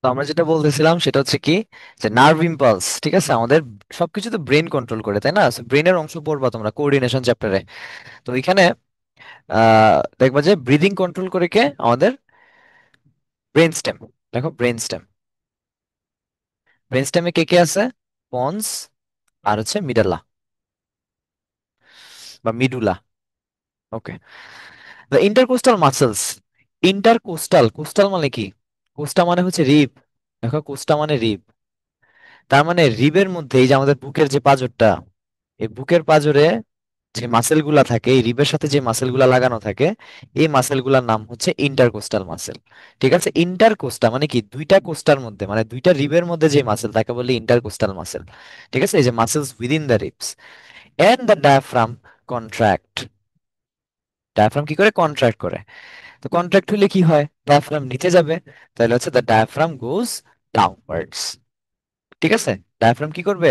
তো আমরা যেটা বলতেছিলাম সেটা হচ্ছে কি, যে নার্ভ ইম্পালস, ঠিক আছে, আমাদের সবকিছু তো ব্রেন কন্ট্রোল করে, তাই না? ব্রেনের অংশ পড়বা তোমরা কোঅর্ডিনেশন চ্যাপ্টারে। তো এখানে দেখবা যে ব্রিদিং কন্ট্রোল করে কে আমাদের, ব্রেন স্টেম। দেখো ব্রেন স্টেম, ব্রেন স্টেমে কে কে আছে? পন্স, আর হচ্ছে মিডালা বা medulla. Okay. The intercostal muscles, intercostal, costal মানে কি? কোস্টা মানে হচ্ছে রিব। দেখো কোস্টা মানে রিব, তার মানে রিবের মধ্যে এই যে আমাদের বুকের যে পাঁজরটা, এই বুকের পাঁজরে যে মাসেল গুলা থাকে, এই রিবের সাথে যে মাসেল গুলা লাগানো থাকে, এই মাসেল গুলার নাম হচ্ছে ইন্টারকোস্টাল মাসেল। ঠিক আছে, ইন্টারকোস্টা মানে কি, দুইটা কোস্টার মধ্যে, মানে দুইটা রিবের মধ্যে যে মাসেল তাকে বলে ইন্টারকোস্টাল মাসেল। ঠিক আছে, এই যে muscles within the ribs. And the diaphragm contract, diaphragm কি করে? কন্ট্রাক্ট করে। তো কন্ট্রাক্ট হলে কি হয়? ডায়াফ্রাম নিচে যাবে, তাহলে হচ্ছে দ্য ডায়াফ্রাম গোজ ডাউনওয়ার্ডস। ঠিক আছে, ডায়াফ্রাম কি করবে?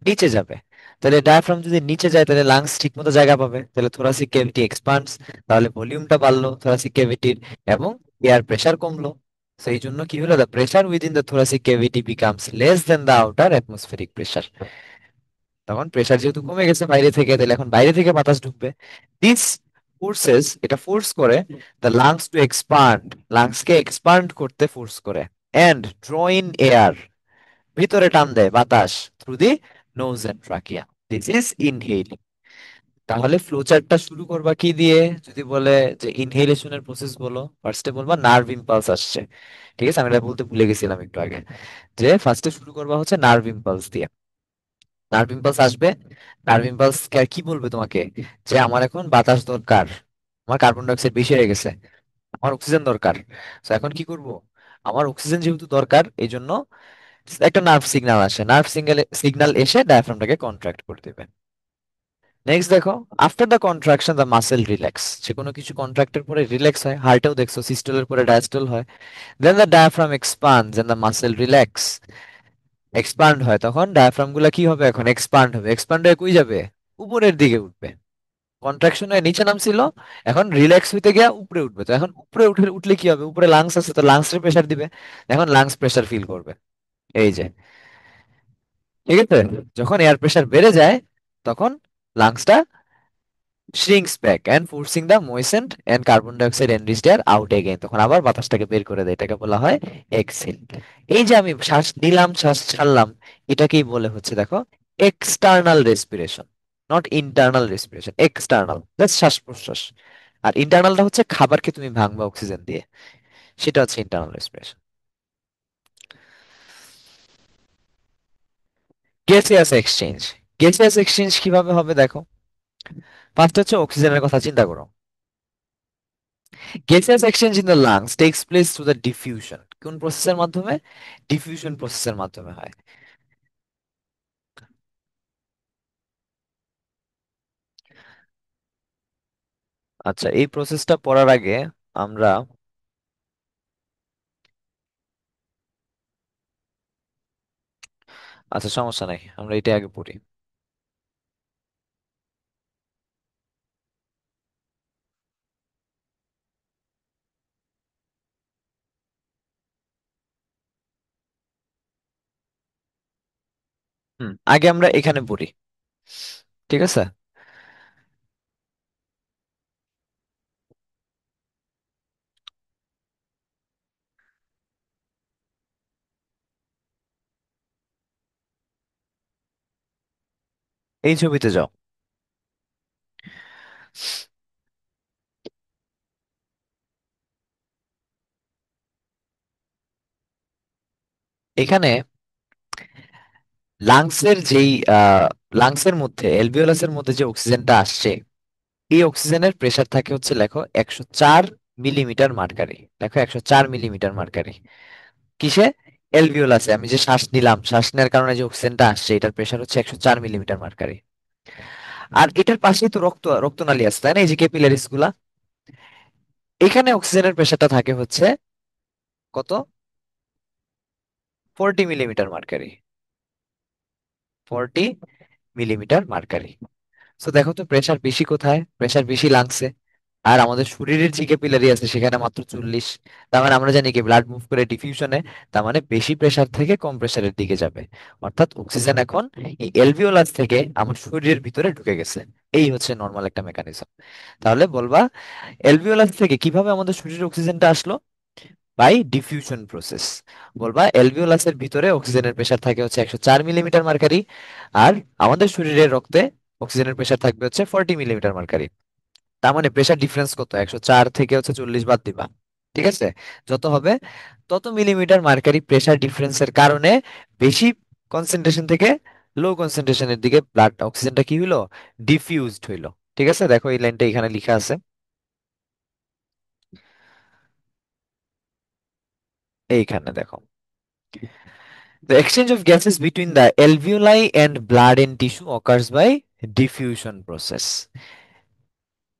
নিচে যাবে। তাহলে ডায়াফ্রাম যদি নিচে যায় তাহলে লাংস ঠিক মতো জায়গা পাবে, তাহলে থোরাসিক ক্যাভিটি এক্সপান্ডস, তাহলে ভলিউমটা বাড়লো থোরাসিক ক্যাভিটির, এবং এয়ার প্রেসার কমলো। সেই জন্য কি হলো, the pressure within the thoracic cavity becomes less than the outer atmospheric pressure. তখন প্রেসার যেহেতু কমে গেছে বাইরে থেকে, তাহলে এখন বাইরে থেকে বাতাস ঢুকবে। দিস ফোর্সেস, এটা ফোর্স করে দ্য লাংস টু এক্সপান্ড, লাংসকে এক্সপান্ড করতে ফোর্স করে, এন্ড ড্র ইন এয়ার, ভিতরে টান দেয় বাতাস, through the nose and trachea. This is inhaling. তাহলে ফ্লোচার্টটা শুরু করবা কি দিয়ে? যদি বলে যে ইনহেলেশনের প্রসেস বলো, ফার্স্টে বলবা নার্ভ ইম্পালস আসছে। ঠিক আছে, আমি এটা বলতে ভুলে গেছিলাম একটু আগে, যে ফার্স্টে শুরু করবা হচ্ছে নার্ভ ইম্পালস দিয়ে। নার্ভ ইম্পালস আসবে, নার্ভ ইম্পালস কি বলবে তোমাকে, যে আমার এখন বাতাস দরকার, আমার কার্বন ডাই অক্সাইড বেশি হয়ে গেছে, আমার অক্সিজেন দরকার। তো এখন কি করব, আমার অক্সিজেন যেহেতু দরকার, এই জন্য একটা নার্ভ সিগন্যাল আসে, নার্ভ সিগন্যাল সিগন্যাল এসে ডায়াফ্রামটাকে কন্ট্রাক্ট করে দেবে। নেক্সট দেখো, after the contraction the muscle relax, যে কোনো কিছু কন্ট্রাক্টের পরে রিল্যাক্স হয়, হার্টেও দেখছো সিস্টোলের পরে ডায়াস্টোল হয়। Then the diaphragm expands and the muscle relax, expand হয়, তখন ডায়াফ্রাম গুলা কি হবে? এখন এক্সপান্ড হবে, এক্সপান্ড হয়ে কই যাবে? উপরের দিকে উঠবে। কন্ট্রাকশন হয়ে নিচে নামছিল, এখন রিল্যাক্স হইতে গিয়ে উপরে উঠবে। তো এখন উপরে উঠে উঠলে কি হবে? উপরে লাংস আছে, তো লাংসের প্রেসার দিবে, এখন লাংস প্রেসার ফিল করবে। এই যে, ঠিক আছে, যখন এয়ার প্রেসার বেড়ে যায় তখন লাংসটা shrinks back and forcing the moistened and carbon dioxide enriched air out again, তখন আবার বাতাসটাকে বের করে দেয়, এটাকে বলা হয় এক্সহেল। এই যে আমি শ্বাস নিলাম শ্বাস ছাড়লাম, এটাকেই বলে হচ্ছে দেখো external respiration, not internal respiration, external just শ্বাস প্রশ্বাস। আর ইন্টারনালটা হচ্ছে খাবারকে তুমি ভাঙবা অক্সিজেন দিয়ে, সেটা হচ্ছে internal respiration. Gaseous exchange, gaseous exchange কিভাবে হবে দেখো, ফার্স্ট হচ্ছে অক্সিজেনের কথা চিন্তা করো। Gaseous exchange in the lungs takes place through the diffusion, কোন প্রসেসের মাধ্যমে? ডিফিউশন প্রসেসের মাধ্যমে হয়। আচ্ছা, এই প্রসেসটা পড়ার আগে আমরা, আচ্ছা সমস্যা নাই, আমরা এটা আগে পড়ি। আগে আমরা এখানে পড়ি, ঠিক আছে। এই ছবিতে যাও। এখানে লাংসের যেই লাংসের মধ্যে অ্যালভিওলাসের মধ্যে যে অক্সিজেনটা আসছে, এই অক্সিজেনের প্রেসার থাকে হচ্ছে লেখো 104 মিলিমিটার মার্কারি। লেখো 104 মিলিমিটার মার্কারি। কিসে? অ্যালভিওলাসে, আমি যে শ্বাস নিলাম, শ্বাস নেওয়ার কারণে যে অক্সিজেনটা আসছে, এটার প্রেসার হচ্ছে 104 মিলিমিটার মার্কারি। আর এটার পাশেই তো রক্তনালী আছে, তাই না? এই যে ক্যাপিলারিস গুলা, এখানে অক্সিজেনের প্রেসারটা থাকে হচ্ছে কত? 40 মিলিমিটার মার্কারি, 40 মিলিমিটার মার্কারি। তো দেখো তো প্রেসার বেশি কোথায়? প্রেসার বেশি লাংসে। আর আমাদের শরীরের যে ক্যাপিলারি আছে সেখানে মাত্র 40। তার মানে আমরা জানি কি ব্লাড মুভ করে ডিফিউশনে, তার মানে বেশি প্রেসার থেকে কম প্রেসারের দিকে যাবে। অর্থাৎ অক্সিজেন এখন এই এলভিওলাস থেকে আমার শরীরের ভিতরে ঢুকে গেছে। এই হচ্ছে নর্মাল একটা মেকানিজম। তাহলে বলবা এলভিওলাস থেকে কিভাবে আমাদের শরীরে অক্সিজেনটা আসলো? By diffusion process. বলবা এলভিওলাসের ভিতরে অক্সিজেনের প্রেসার থাকে হচ্ছে 104 মিলিমিটার মার্কারি, আর আমাদের শরীরের রক্তে অক্সিজেনের প্রেসার থাকবে হচ্ছে 40 মিলিমিটার মার্কারি। তার মানে প্রেসার ডিফারেন্স কত? 104 থেকে হচ্ছে 40 বাদ দিবা। ঠিক আছে? যত হবে তত মিলিমিটার মার্কারি প্রেসার ডিফারেন্সের কারণে বেশি কনসেন্ট্রেশন থেকে লো কনসেন্ট্রেশনের দিকে ব্লাড অক্সিজেনটা কি হইলো? ডিফিউজড হইলো। ঠিক আছে, দেখো এই লাইনটা এখানে লেখা আছে, এইখানে দেখো, the exchange of gases between the alveoli and blood and tissue occurs by diffusion process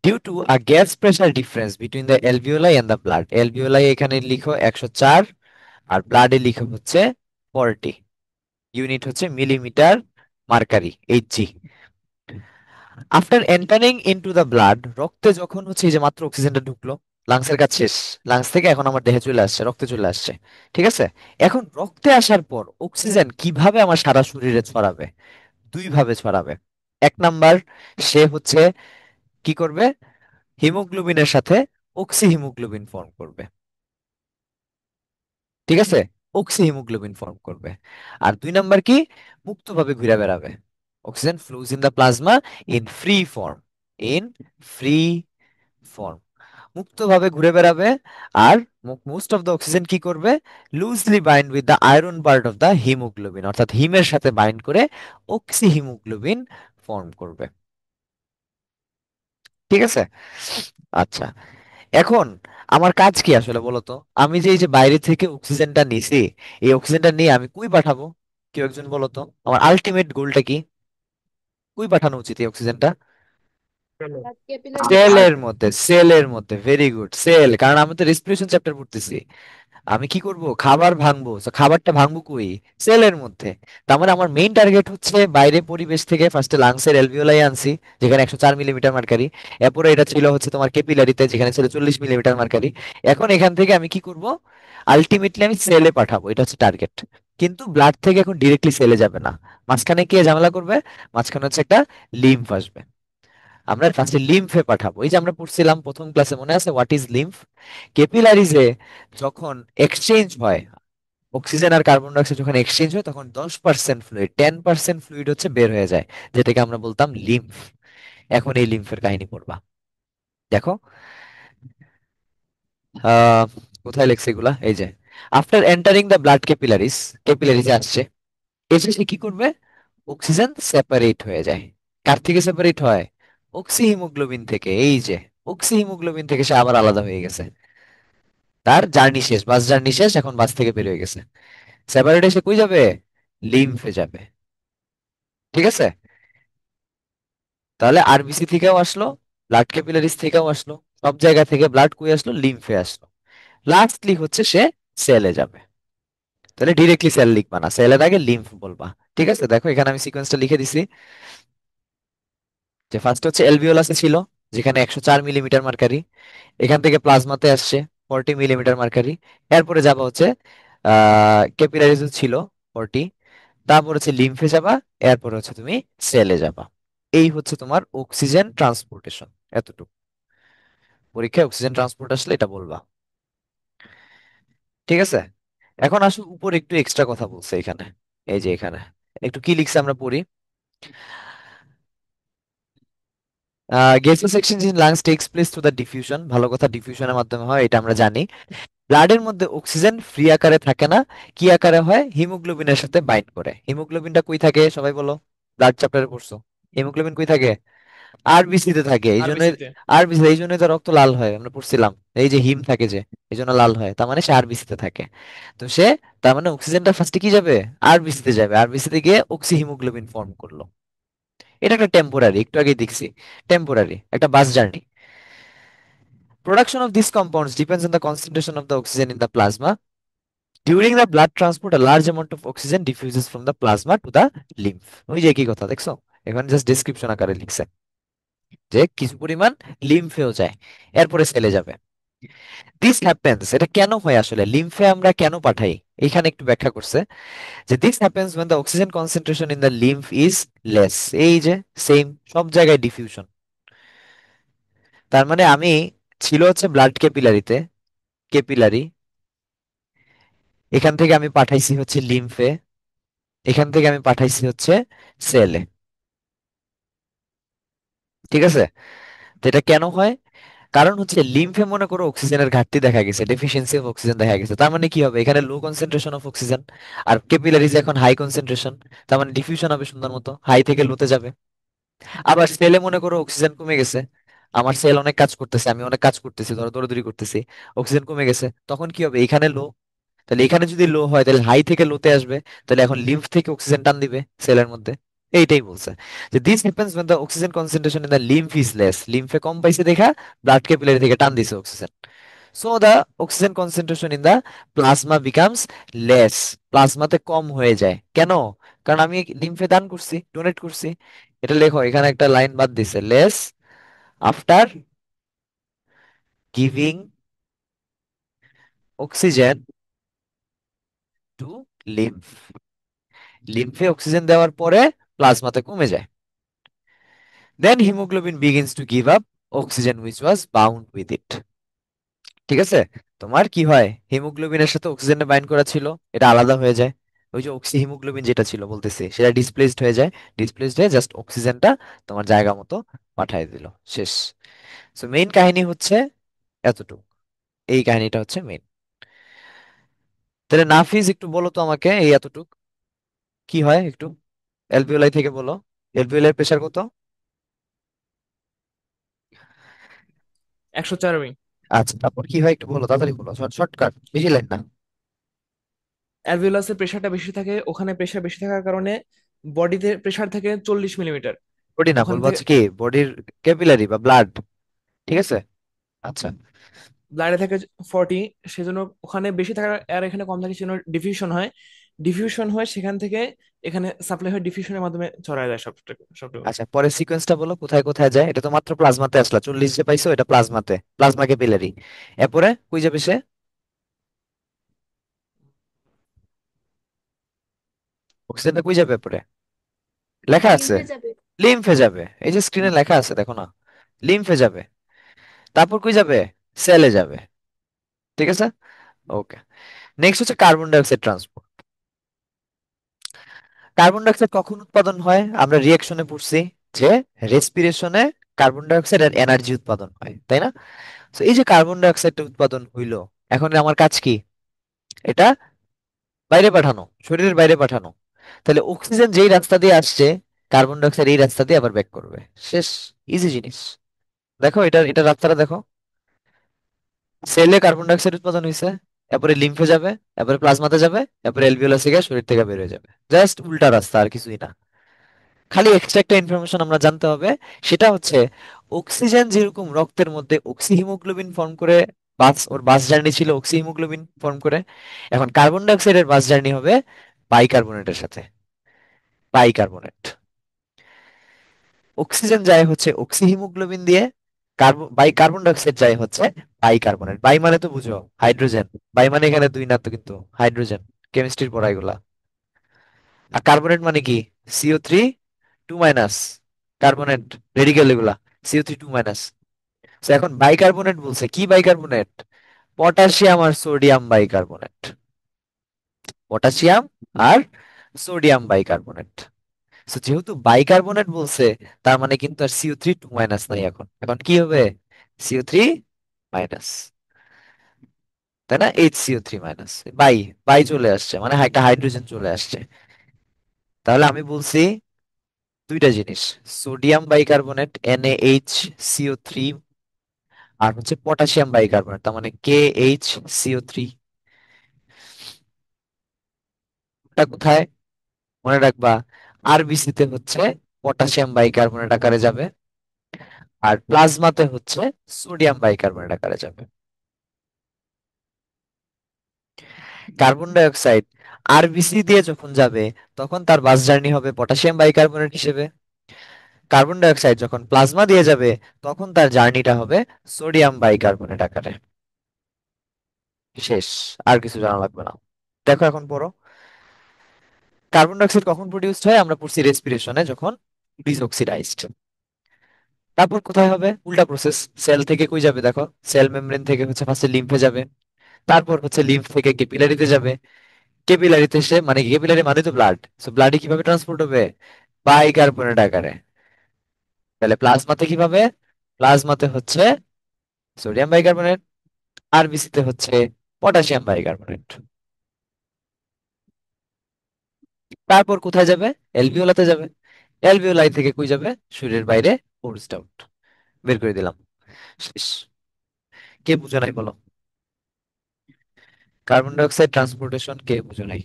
due to a gas pressure difference between the alveoli and the blood. alveoli এখানে লিখো 104, আর ব্লাডে লিখো হচ্ছে 40, ইউনিট হচ্ছে millimetre mercury, Hg. After entering into the blood, রক্তে যখন হচ্ছে এই যে মাত্র অক্সিজেনটা ঢুকলো, লাংসের কাজ শেষ, লাংস থেকে এখন আমার দেহে চলে আসছে, রক্তে চলে আসছে। ঠিক আছে, এখন রক্তে আসার পর অক্সিজেন কিভাবে আমার সারা শরীরে ছড়াবে? দুই ভাবে ছড়াবে। এক নাম্বার, সে হচ্ছে কি করবে? হিমোগ্লোবিনের সাথে অক্সি হিমোগ্লোবিন ফর্ম করবে। ঠিক আছে, অক্সি হিমোগ্লোবিন ফর্ম করবে। আর দুই নাম্বার কি? মুক্তভাবে ঘুরে বেড়াবে। Oxygen flows in the plasma in free form, in free form, মুক্তভাবে ঘুরে বেড়াবে। আর মোস্ট অফ দ্য অক্সিজেন কি করবে? Loosely bind with the iron part of the haemoglobin, অর্থাৎ হিমের সাথে বাইন্ড করে অক্সি হিমোগ্লোবিন ফর্ম করবে। ঠিক আছে, আচ্ছা। এখন আমার কাজ কি আসলে বলো তো? আমি যে এই যে বাইরে থেকে অক্সিজেনটা নিছি, এই অক্সিজেনটা নিয়ে আমি কই পাঠাবো? কেউ একজন বলো তো, আমার আলটিমেট গোলটা কি? কই পাঠানো উচিত এই অক্সিজেনটা? সেলের মধ্যে, সেলের মধ্যে, ভেরি গুড, সেল। কারণ আমি তো রেসপিরেশন চ্যাপ্টার পড়তেছি। আমি কি করব? খাবার ভাঙবো, তো খাবারটা ভাঙবো কই? সেলের মধ্যে। তার মানে আমার মেইন টার্গেট হচ্ছে বাইরে পরিবেশ থেকে ফার্স্টে লাংসের অ্যালভিওলাই আনছি, যেখানে 104 মিলিমিটার মার্কারি। এরপরে এটা ছিল হচ্ছে তোমার ক্যাপিলারিতে, যেখানে ছিল 40 মিলিমিটার মার্কারি। এখন এখান থেকে আমি কি করব? আলটিমেটলি আমি সেলে পাঠাবো, এটা হচ্ছে টার্গেট। কিন্তু ব্লাড থেকে এখন ডিরেক্টলি সেলে যাবে না, মাঝখানে কে ঝামেলা করবে? মাঝখানে হচ্ছে একটা লিম্ফ আসবে। আমরা ফার্স্টে লিম্ফে পাঠাবো। এই যে আমরা পড়ছিলাম প্রথম ক্লাসে, মনে আছে হোয়াট ইজ লিম্ফ? ক্যাপিলারিজে যখন এক্সচেঞ্জ হয়, অক্সিজেন আর কার্বন ডাইঅক্সাইড যখন এক্সচেঞ্জ হয়, তখন 10% ফ্লুইড, 10% ফ্লুইড হচ্ছে বের হয়ে যায়, যেটাকে আমরা বলতাম লিম্ফ। এখন এই লিম্ফের কাহিনী পড়বা। দেখো, আহ কোথায় লেখছে এগুলা? এই যে, after entering the blood capillaries, ক্যাপিলারিজে আসছে, এসে সে কি করবে? অক্সিজেন সেপারেট হয়ে যায়। কার থেকে সেপারেট হয়? অক্সি হিমোগ্লোবিন থেকে। এই যে, অক্সি হিমোগ্লোবিন থেকে সে আবার আলাদা হয়ে গেছে। তার জার্নি শেষ, বাস জার্নি শেষ, এখন বাস থেকে বের হয়ে গেছে। সেপারেট এসে কই যাবে? লিম্ফে যাবে। ঠিক আছে, তাহলে আরবিসি থেকেও আসলো, ব্লাড ক্যাপিলারিজ থেকেও আসলো, সব জায়গা থেকে ব্লাড কই আসলো? লিম্ফে আসলো। লাস্টলি হচ্ছে সে সেলে যাবে। তাহলে ডিরেক্টলি সেল লিখবা না, সেলের আগে লিম্ফ বলবা। ঠিক আছে, দেখো এখানে আমি সিকোয়েন্সটা লিখে দিছি, যে ফার্স্ট হচ্ছে এলভিওলাসে ছিল, যেখানে 104 মিলিমিটার মার্কারি। এখান থেকে প্লাজমাতে আসছে 40 মিলিমিটার মার্কারি। এরপরে যাবা হচ্ছে ক্যাপিলারিজ ছিল 40, তারপর হচ্ছে লিম্ফে যাবা, এরপর হচ্ছে তুমি সেলে যাবা। এই হচ্ছে তোমার অক্সিজেন ট্রান্সপোর্টেশন। এতটুকু পরীক্ষায় অক্সিজেন ট্রান্সপোর্ট আসলে এটা বলবা। ঠিক আছে, এখন আসো উপর একটু এক্সট্রা কথা বলছে এখানে। এই যে এখানে একটু কি লিখছে আমরা পড়ি। Gaseous exchange in lungs tax place through the diffusion. ভালো কথা, ডিফিউশনের মাধ্যমে হয়, এটা আমরা জানি। ব্লাডের মধ্যে অক্সিজেন ফ্রি আকারে থাকে না, কি আকারে হয়? হিমোগ্লোবিনের সাথে বাইন্ড করে। হিমোগ্লোবিনটা কই থাকে সবাই বলো? ব্লাড চ্যাপ্টারে পড়ছো। হিমোগ্লোবিন কই থাকে? আরবিসি তে থাকে, এই জন্য। আরবিসিতে। আরবিসি, এই জন্যই তো রক্ত লাল হয়, আমরা পড়ছিলাম। এই যে হিম থাকে যে, এই জন্য লাল হয়, তার মানে সে আরবিসি তে থাকে। তো সে, তার মানে অক্সিজেনটা ফার্স্টে কি যাবে? আরবিসি তে যাবে, আরবিসি তে গিয়ে অক্সি হিমোগ্লোবিন ফর্ম করলো। এটা একটা টেম্পোরারি, একটু আগে দেখছি, টেম্পোরারি একটা bus journey. Production of these compounds depends on the concentration of the oxygen in the plasma. During the blood transport, a large amount of oxygen diffuses from the plasma to the lymph. ওই যে একই কথা দেখছো, এখানে just description আকারে লিখছে। যে কিছু পরিমাণ লিম্ফেও যায়, এরপরে সেলে যাবে। দিস হ্যাপেন্স, এটা কেন হয় আসলে, লিম্ফে আমরা কেন পাঠাই, এখানে একটু ব্যাখ্যা করছে যে this happens when the oxygen concentration in the lymph is less। এই যে সেম, সব জায়গায় ডিফিউশন। তার মানে আমি ছিল হচ্ছে ব্লাড ক্যাপিলারিতে, ক্যাপিলারি, এখান থেকে আমি পাঠাইছি হচ্ছে লিম্ফে, এখান থেকে আমি পাঠাইছি হচ্ছে সেলে। ঠিক আছে? তো এটা কেন হয়? কারণ হচ্ছে লিম্ফে মনে করো অক্সিজেনের ঘাটতি দেখা গেছে, ডেফিসিয়েন্সি অফ অক্সিজেন দেখা গেছে, তার মানে কি হবে, এখানে লো কনসেন্ট্রেশন অফ অক্সিজেন। আর ক্যাপিলারিজ এখন হাই কনসেন্ট্রেশন, তার মানে ডিফিউশন হবে সুন্দর মতো, হাই থেকে লোতে যাবে। আবার সেলে মনে করো অক্সিজেন কমে গেছে, আমার সেল অনেক কাজ করতেছে, আমি অনেক কাজ করতেছি, ধরো দৌড়াদৌড়ি করতেছি, অক্সিজেন কমে গেছে, তখন কি হবে, এখানে লো। তাহলে এখানে যদি লো হয় তাহলে হাই থেকে লোতে আসবে, তাহলে এখন লিম্ফ থেকে অক্সিজেন টান দিবে সেলের মধ্যে। এইটাই বলছে যে this happens when the oxygen concentration in the lymph is less, লিম্ফে কম পাইছে দেখা ব্লাড ক্যাপিলারি থেকে টান দিছে oxygen. So the oxygen concentration in the plasma becomes less, প্লাজমাতে কম হয়ে যায় কেন, কারণ আমি লিম্ফে দান করছি, ডোনেট করছি। এটা লেখো, এখানে একটা লাইন বাদ দিছে, less after giving oxygen to lymph, লিম্ফে অক্সিজেন দেওয়ার পরে প্লাজমাতে কমে যায়। Then hemoglobin begins to give up oxygen which was bound with it. ঠিক আছে? তোমার কি হয়, হিমোগ্লোবিনের সাথে অক্সিজেনে বাইন্ড করা ছিল, এটা আলাদা হয়ে যায়। ওই যে হিমোগ্লোবিন যেটা ছিল বলতেছি, সেটা ডিসপ্লেসড হয়ে যায়, ডিসপ্লেসড হয়ে জাস্ট অক্সিজেনটা তোমার জায়গা মতো পাঠিয়ে দিল, শেষ। সো মেইন কাহিনী হচ্ছে এতটুকু, এই কাহিনীটা হচ্ছে মেইন। তাহলে নাফিজ একটু বলো তো আমাকে, এই এতটুক কি হয় একটু এলভিওলাই থেকে বলো, এলভিওলাই প্রেসার কত? 104 মি। আচ্ছা, তারপর কি হয় একটু বলো, তাড়াতাড়ি বলো, শর্টকাট, বেশি লাইন না। অ্যালভিওলাসের প্রেশারটা বেশি থাকে, ওখানে প্রেশার বেশি থাকার কারণে বডিতে প্রেশার থাকে 40 মিলিমিটার। বডি না, ওখান বলবো থেকে হচ্ছে কি, বডির ক্যাপিলারি বা ব্লাড। ঠিক আছে? আচ্ছা। ব্লাডে থাকে 40, সেজন্য ওখানে বেশি থাকার আর এখানে কম থাকে, সেজন্য ডিফিউশন হয়। ডিফিউশন হয় সেখান থেকে এখানে সাপ্লাই হয়, ডিফিউশনের মাধ্যমে ছড়ায় যায় সবটুকু সবটুকু। আচ্ছা, পরের সিকোয়েন্সটা বলো, কোথায় কোথায় যায়, এটা তো মাত্র প্লাজমাতে আসলা, 40 যে পাইছো এটা প্লাজমাতে, প্লাজমা ক্যাপিলারি। এরপরে কই যাবে সে, অক্সিজেনটা কই যাবে এরপরে, লেখা আছে লিম্ফে যাবে। লিম্ফে যাবে, এই যে স্ক্রিনে লেখা আছে দেখো না, লিম্ফে যাবে। তারপর কই যাবে, সেলে যাবে। ঠিক আছে? ওকে। নেক্সট হচ্ছে carbon die oxide transport. Carbon die oxide কখন উৎপাদন হয়, আমরা রিঅ্যাকশনে পড়ছি যে রেসপিরেশনে কার্বন ডাই অক্সাইড আর এনার্জি উৎপাদন হয়, তাই না? তো এই যে কার্বন ডাই অক্সাইডটা উৎপাদন হইলো, এখন আমার কাজ কি, এটা বাইরে পাঠানো, শরীরের বাইরে পাঠানো। তাহলে অক্সিজেন যেই রাস্তা দিয়ে আসছে, কার্বন ডাই অক্সাইড এই রাস্তা দিয়ে আবার ব্যাক করবে, শেষ। ইজি জিনিস। দেখো এটা এটা রাস্তাটা দেখো, সেলে কার্বন ডাই অক্সাইড উৎপাদন হয়েছে, এরপরে লিম্ফে যাবে, এরপরে প্লাজমাতে যাবে, এরপরে অ্যালভিওলাস থেকে শরীর থেকে বের হয়ে যাবে, জাস্ট উল্টা রাস্তা, আর কিছুই না। খালি এক্সট্রা একটা ইনফরমেশন আমরা জানতে হবে, সেটা হচ্ছে অক্সিজেন যেরকম রক্তের মধ্যে অক্সি হিমোগ্লোবিন ফর্ম করে, ওর বাস জার্নি ছিল অক্সি হিমোগ্লোবিন ফর্ম করে, এখন কার্বন ডাই অক্সাইডের বাস জার্নি হবে বাইকার্বনেটের সাথে, বাইকার্বনেট। অক্সিজেন যায় হচ্ছে অক্সি হিমোগ্লোবিন দিয়ে, কার্বন ডাই অক্সাইড যায় হচ্ছে বাইকার্বনেট। বাই মানে তো বুঝো হাইড্রোজেন, বাই মানে এখানে দুই না তো, কিন্তু হাইড্রোজেন, কেমিস্ট্রির পড়া এগুলা। আর কার্বনেট মানে কি, CO3 2 মাইনাস, কার্বনেট রেডিকেল এগুলা, CO3 2 মাইনাস। এখন বাইকার্বনেট বলছে, কি বাইকার্বনেট, পটাশিয়াম আর সোডিয়াম বাইকার্বনেট, পটাশিয়াম আর সোডিয়াম বাইকার্বনেট। So, যেহেতু বাইকার্বনেট বলছে, তার মানে কিন্তু আর CO3 2 মাইনাস নাই, এখন এখন কি হবে, CO3 মাইনাস, তাই না, HCO3 মাইনাস, বাই, বাই চলে আসছে, মানে একটা হাইড্রোজেন চলে আসছে। তাহলে আমি বলছি দুইটা জিনিস, সোডিয়াম বাইকার্বনেট NaHCO3, আর হচ্ছে পটাশিয়াম বাইকার্বনেট, তার মানে KHCO3। ওটা কোথায় মনে রাখবা, আরবিসি তে হচ্ছে পটাশিয়াম বাইকার্বনেট আকারে যাবে, আর প্লাজমাতে হচ্ছে সোডিয়াম বাইকার্বনেট আকারে যাবে। কার্বন ডাই অক্সাইড আরবিসি দিয়ে যখন যাবে, তখন তার বাস জার্নি হবে পটাশিয়াম বাইকার্বনেট হিসেবে। কার্বন ডাই অক্সাইড যখন প্লাজমা দিয়ে যাবে তখন তার জার্নিটা হবে সোডিয়াম বাইকার্বনেট আকারে। শেষ। আর কিছু জানা লাগবে না। দেখো এখন পড়ো। কার্বন ডাই অক্সাইড কখন প্রডিউসড হয়? আমরা পড়ছি রেসপিরেশনে, যখন ডিসঅক্সিডাইজড। তারপর কোথায় হবে? উল্টা প্রসেস। সেল থেকে কই যাবে দেখো? সেল মেমব্রেন থেকে হচ্ছে ফার্স্টে লিম্ফে যাবে, তারপর হচ্ছে লিম্ফ থেকে ক্যাপিলারিতে যাবে। ক্যাপিলারিতে সে মানে ক্যাপিলারি মানে তো ব্লাড, সো ব্লাডে কিভাবে ট্রান্সপোর্ট হবে? বাইকার্বনেট আকারে। তাহলে প্লাজমাতে কিভাবে? প্লাজমাতে হচ্ছে সোডিয়াম বাইকার্বনেট, আরবিসি তে হচ্ছে পটাশিয়াম বাইকার্বনেট। তারপর কোথায় যাবে? এলভিওলাতে যাবে। এলভিওলাই থেকে কই যাবে? শরীরের বাইরে ফোর্সড আউট। বের করে দিলাম। শেষ। কে বুঝে নাই বলো? কার্বন ডাই অক্সাইড ট্রান্সপোর্টেশন কে বুঝে নাই?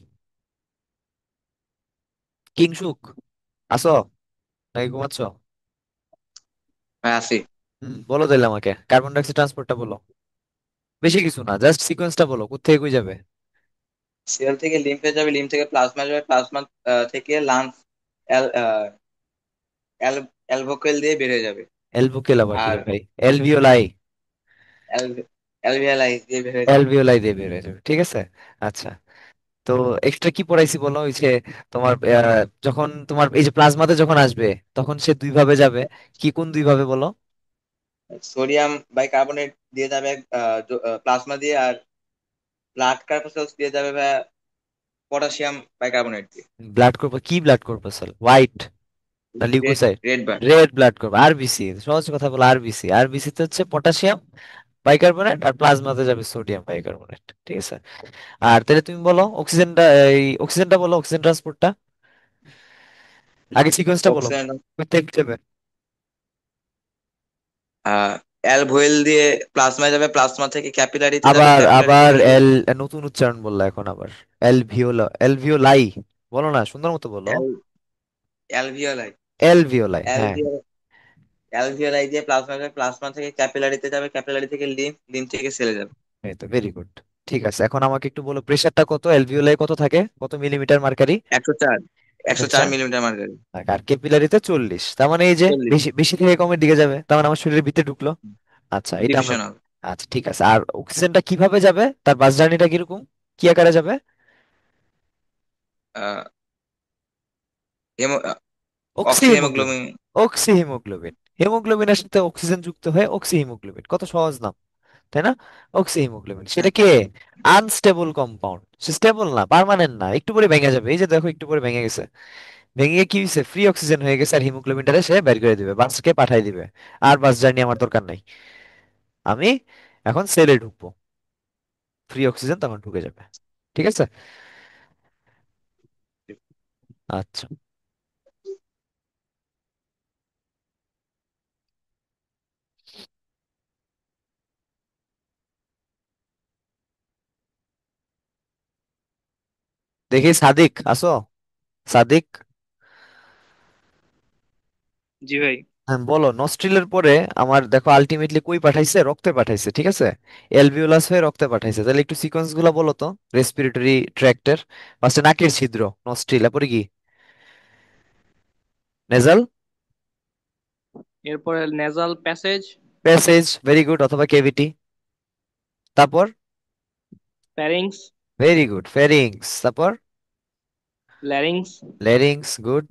কিংসুক, আসো নাকি ঘুমাচ্ছ? হ্যাঁ, আছি। বলো তাহলে আমাকে কার্বন ডাই অক্সাইড ট্রান্সপোর্টটা বলো। বেশি কিছু না, জাস্ট সিকোয়েন্সটা বলো, কোত্থেকে কই যাবে। সেল থেকে লিম্ফে যাবে, লিম্ফ থেকে প্লাজমা যাবে, প্লাজমা থেকে লাংস, অ্যালভোকেল দিয়ে বের হয়ে যাবে। এলভোকেল আবার কি আর রে ভাই? এলভিওলাই। অ্যালভিয়ালাই দিয়ে বের হয়ে যাবে। এলভিওলাই দিয়ে বের হয়ে যাবে, ঠিক আছে। আচ্ছা। তো এক্সট্রা কি পড়াইছি বলো? ওই যে তোমার যখন তোমার এই যে প্লাজমাতে যখন আসবে তখন সে দুই ভাবে যাবে। কি কোন দুই ভাবে বলো? সোডিয়াম বাইকার্বনেট দিয়ে যাবে প্লাজমা দিয়ে, আর ব্লাড কর্পাসেলস দিয়ে যাবে পটাশিয়াম বাইকার্বনেট দিয়ে। ব্লাড করবো কি? ব্লাড কর্পাসল হোয়াইট না red leucocyte? Red blood. Red blood করবো, আরবিসি। সহজ কথা বলো, আরবিসি। আরবিসি তে হচ্ছে পটাশিয়াম বাইকার্বনেট, আর প্লাজমাতে যাবে সোডিয়াম বাইকার্বনেট, ঠিক আছে। আর তাহলে তুমি বলো অক্সিজেনটা, এই অক্সিজেনটা বলো, অক্সিজেন ট্রান্সপোর্টটা আগে সিকোয়েন্সটা বলো। অক্সিজেন প্রত্যেক যাবে। অ্যালভোয়েল দিয়ে প্লাজমা যাবে, প্লাজমা থেকে ক্যাপিলারিতে যাবে, আবার ক্যাপিলারি আবার থেকে এল, নতুন উচ্চারণ বললা এখন আবার। এলভিওলা, এলভিওলাই বলো না, সুন্দর মতো বলো। অ্যালভিওলাই। এলভিওলাই, হ্যাঁ। অ্যালভিওলাই দিয়ে প্লাজমা যাবে, প্লাজমা থেকে ক্যাপিলারিতে যাবে, ক্যাপিলারি থেকে লিম্ফ, লিম্ফ থেকে সেলে যাবে। এই তো ভেরি গুড। ঠিক আছে, এখন আমাকে একটু বলো প্রেসারটা কত? এলভিওলাই কত থাকে? কত মিলিমিটার মার্কারি? 104, একশো 104 চার মিলিমিটার মার্কারি। আর ক্যাপিলারিতে 40। তার মানে এই যে 40 বেশি বেশি থেকে কমের দিকে যাবে, তার মানে আমার শরীরের ভিতরে ঢুকলো। আচ্ছা, এটা আমরা। ডিফিউশন হবে। আচ্ছা ঠিক আছে। আর অক্সিজেনটা কিভাবে যাবে? তার বাস জার্নিটা কিরকম? কি আকারে যাবে? আহ, hemo oxy oxy hemoglobin. Hemoglobin. Oxy hemoglobin. হিমোগ্লোবিনের সাথে অক্সিজেন যুক্ত হয়ে অক্সি হিমোগ্লোবিন, কত সহজ নাম, তাই না? অক্সি হিমোগ্লোবিন সেটা কে? Unstable compound. সে স্টেবল না, পার্মানেন্ট না, একটু পরে ভেঙে যাবে। এই যে দেখো একটু পরে ভেঙে গেছে। ভেঙে গিয়ে কি হয়েছে? ফ্রি অক্সিজেন হয়ে গেছে, আর হিমোগ্লোবিনটারে সে বের করে দিবে, বাসকে পাঠাই দিবে। আর বাস জার্নি আমার দরকার নাই। আমি এখন সেলে ঢুকবো, ফ্রি অক্সিজেন তখন ঢুকে যাবে, ঠিক আছে। আচ্ছা। দেখি সাদিক আসো। সাদিক, জি ভাই। হ্যাঁ বলো। নস্ট্রিলের পরে আমার দেখো আলটিমেটলি কই পাঠাইছে? রক্তে পাঠাইছে, ঠিক আছে। এলভিওলাস হয়ে রক্তে পাঠাইছে। তাহলে একটু সিকোয়েন্স গুলো বলো তো রেসপিরেটরি ট্র্যাক্টের। ফার্স্টে নাকের ছিদ্র, নস্ট্রিল, তারপরে কি? নেজাল, এরপরে nasal passage, passage, very good, অথবা কেভিটি। তারপর ফ্যারিংস, ভেরি গুড, ফেরিংস। তারপর ল্যারিংস, লেরিংস, গুড।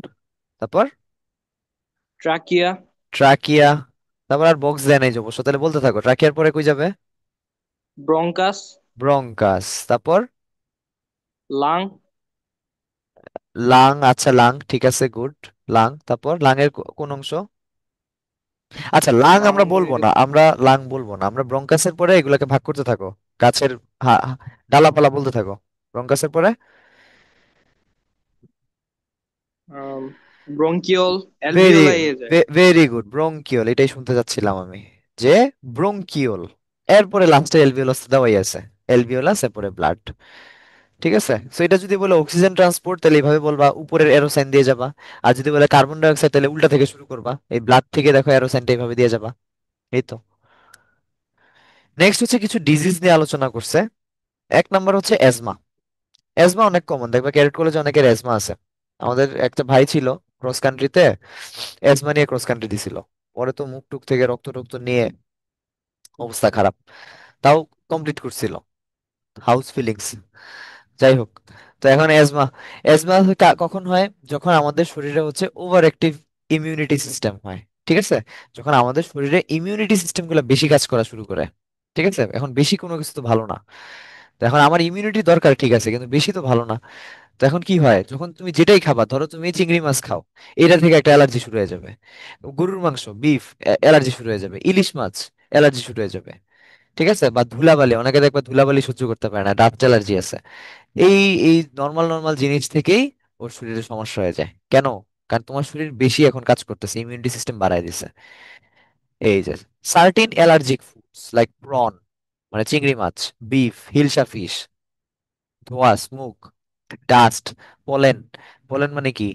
তারপর ট্রাকিয়া, ট্রাকিয়া। তারপর আর বক্স দেয় নাই যে অবশ্য, তাহলে বলতে থাকো। ট্রাকিয়ার পরে কই যাবে? Bronchus, bronchus. তারপর লাং, লাং, আচ্ছা লাং, ঠিক আছে, গুড। লাং। তারপর লাং এর কোন অংশ? আচ্ছা লাং লাং আমরা বলবো না, আমরা লাং বলবো না, আমরা ব্রঙ্কাসের পরে এগুলাকে ভাগ করতে থাকো। গাছের ডালাপালা বলতে থাকো। ব্রঙ্কাসের পরে ব্রঙ্কিওল, ভেরি অ্যালভিওলাই এ যায়। ভেরি গুড, ব্রঙ্কিওল, এটাই শুনতে চাচ্ছিলাম আমি, যে ব্রঙ্কিওল। এরপরে লাস্টে এলভিওলাস দেওয়াই আছে। এলভিওলাস এরপরে ব্লাড, ঠিক আছে। সো এটা যদি বলে অক্সিজেন ট্রান্সপোর্ট তাহলে এইভাবে বলবা, উপরের এরো সাইন দিয়ে যাবা। আর যদি বলে কার্বন ডাই অক্সাইড তাহলে উল্টা থেকে শুরু করবা, এই ব্লাড থেকে দেখো এরো সাইনটা এইভাবে দিয়ে যাবা। এই তো। নেক্সট হচ্ছে কিছু ডিজিজ নিয়ে আলোচনা করছে। এক নাম্বার হচ্ছে এজমা। এজমা অনেক কমন, দেখবে ক্যাডেট কলেজে অনেকের এজমা আছে। আমাদের একটা ভাই ছিল, ক্রস কান্ট্রিতে এজমা নিয়ে ক্রস কান্ট্রি দিছিল। পরে তো মুখ টুক থেকে রক্ত টক্ত নিয়ে অবস্থা খারাপ, তাও কমপ্লিট করছিল। হাউস ফিলিংস, যাই হোক। তো এখন এজমা, এজমা কখন হয়? যখন আমাদের শরীরে হচ্ছে ওভার অ্যাক্টিভ ইমিউনিটি সিস্টেম হয়। ঠিক আছে, যখন আমাদের শরীরে ইমিউনিটি সিস্টেম গুলো বেশি কাজ করা শুরু করে। ঠিক আছে, এখন বেশি কোনো কিছু তো ভালো না। তো এখন আমার ইমিউনিটি দরকার, ঠিক আছে, কিন্তু বেশি তো ভালো না। তো এখন কি হয়, যখন তুমি যেটাই খাবা, ধরো তুমি চিংড়ি মাছ খাও, এটা থেকে একটা অ্যালার্জি শুরু হয়ে যাবে। গরুর মাংস, বিফ, অ্যালার্জি শুরু হয়ে যাবে। ইলিশ মাছ, অ্যালার্জি শুরু হয়ে যাবে। ঠিক আছে, বা ধুলাবালি, অনেকে দেখবা ধুলাবালি সহ্য করতে পারে না, ডাস্ট অ্যালার্জি আছে। এই এই নর্মাল নর্মাল জিনিস থেকেই ওর শরীরে সমস্যা হয়ে যায়। কেন? কারণ তোমার শরীর বেশি এখন কাজ করতেছে, ইমিউনিটি সিস্টেম বাড়ায় দিছে। এই যে sardine allergic foods like prawn, মানে চিংড়ি মাছ, বিফ, হিলসা ফিশ, ধোঁয়া, স্মোক, ডাস্ট, পলেন। পলেন মানে কি?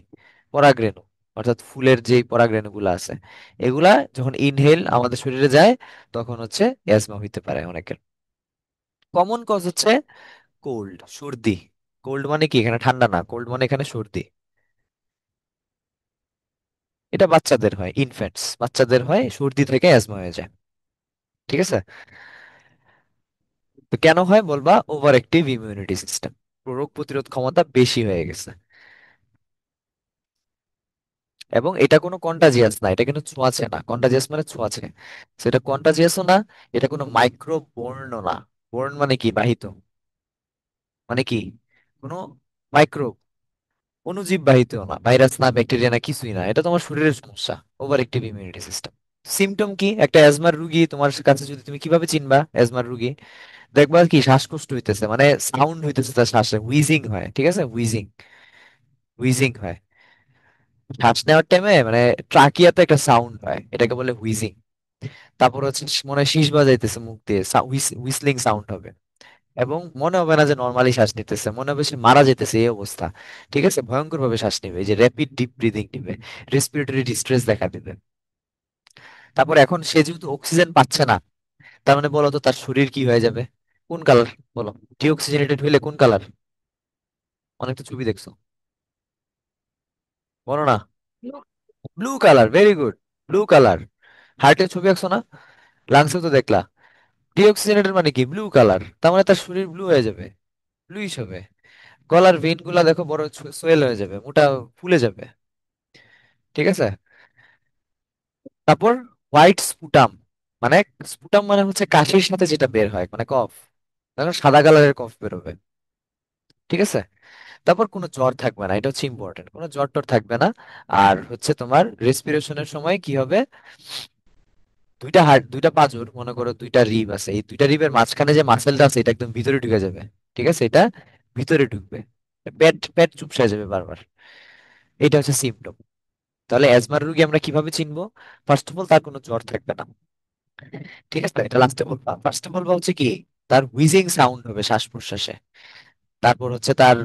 পরাগরেণু, অর্থাৎ ফুলের যে পরাগরেণু গুলো আছে, এগুলা যখন ইনহেল আমাদের শরীরে যায়, তখন হচ্ছে অ্যাজমা হইতে পারে অনেকের। কমন কজ হচ্ছে কোল্ড, সর্দি। কোল্ড মানে কি? এখানে ঠান্ডা না, কোল্ড মানে এখানে সর্দি। এটা বাচ্চাদের হয়, ইনফ্যান্টস বাচ্চাদের হয়, সর্দি থেকে অ্যাজমা হয়ে যায়। ঠিক আছে, তো কেন হয় বলবা? ওভার অ্যাক্টিভ ইমিউনিটি সিস্টেম, রোগ প্রতিরোধ ক্ষমতা বেশি হয়ে গেছে। এবং এটা কোনো কন্টাজিয়াস না, এটা কিন্তু ছোঁয়াচে না। কন্টাজিয়াস মানে ছোঁয়াচে, সেটা কন্টাজিয়াসও না। এটা কোনো মাইক্রো বোর্নও না। বোর্ন মানে কি? বাহিত, মানে কি? কোনো মাইক্রো অণুজীব বাহিতও না, ভাইরাস না, ব্যাকটেরিয়া না, কিছুই না। এটা তোমার শরীরের সমস্যা, over active immunity system. Symptom কি একটা অ্যাজমার রুগী তোমার কাছে যদি, তুমি কিভাবে চিনবা অ্যাজমার রুগী? দেখবা কি শ্বাসকষ্ট হইতেছে, মানে সাউন্ড হইতেছে তার শ্বাসে, হুইজিং হয়। ঠিক আছে, হুইজিং, হুইজিং হয়। শ্বাস নেওয়ার টাইমে মানে ট্রাকিয়াতে একটা সাউন্ড হয়, এটাকে বলে হুইজিং। তারপর হচ্ছে মনে হয় শীষ বাজাইতেছে মুখ দিয়ে, হুইসলিং সাউন্ড হবে। এবং মনে হবে না যে নর্মালি শ্বাস নিতেছে, মনে হবে সে মারা যেতেছে, এই অবস্থা। ঠিক আছে, ভয়ঙ্কর ভাবে শ্বাস নেবে, এই যে র্যাপিড ডিপ ব্রিদিং নিবে, রেসপিরেটরি ডিস্ট্রেস দেখা দিবে। তারপর এখন সে যেহেতু অক্সিজেন পাচ্ছে না, তার মানে বলো তো তার শরীর কি হয়ে যাবে? কোন কালার বলো? ডিঅক্সিজেনেটেড হইলে কোন কালার? অনেক তো ছবি দেখছো, বলো না। Blue colour, very good, blue colour. হার্টের ছবি আঁকছো না? লাংসে তো দেখলা। ডিঅক্সিজেনেটেড মানে কি? ব্লু কালার, তার মানে তার শরীর ব্লু হয়ে যাবে, ব্লুইশ হবে। গলার ভেইন গুলা দেখো বড় সোয়েল হয়ে যাবে, মোটা, ফুলে যাবে। ঠিক আছে, তারপর হোয়াইট স্পুটাম, মানে স্পুটাম মানে হচ্ছে কাশির সাথে যেটা বের হয়, মানে কফ, দেখো সাদা কালারের কফ বেরোবে। ঠিক আছে, তারপর কোনো জ্বর থাকবে না, এটা হচ্ছে ইম্পর্টেন্ট, কোনো জ্বর টর থাকবে না। আর হচ্ছে তোমার রেসপিরেশনের সময় কি হবে? দুইটা হার্ট, দুইটা পাঁজর, মনে করো দুইটা রিব আছে, এই দুইটা রিবের মাঝখানে যে মাসেলটা আছে এটা একদম ভিতরে ঢুকে যাবে। ঠিক আছে, এটা ভিতরে ঢুকবে, পেট পেট চুপসে যাবে বারবার। এটা হচ্ছে সিমটম। তাহলে অ্যাজমার রোগী আমরা কিভাবে চিনবো? ফার্স্ট অফ অল তার কোনো জ্বর থাকবে না। ঠিক আছে, এটা লাস্টে বলবা। ফার্স্টে বলবা হচ্ছে কি, তার হুইজিং সাউন্ড হবে শ্বাস প্রশ্বাসে। তারপর হচ্ছে তার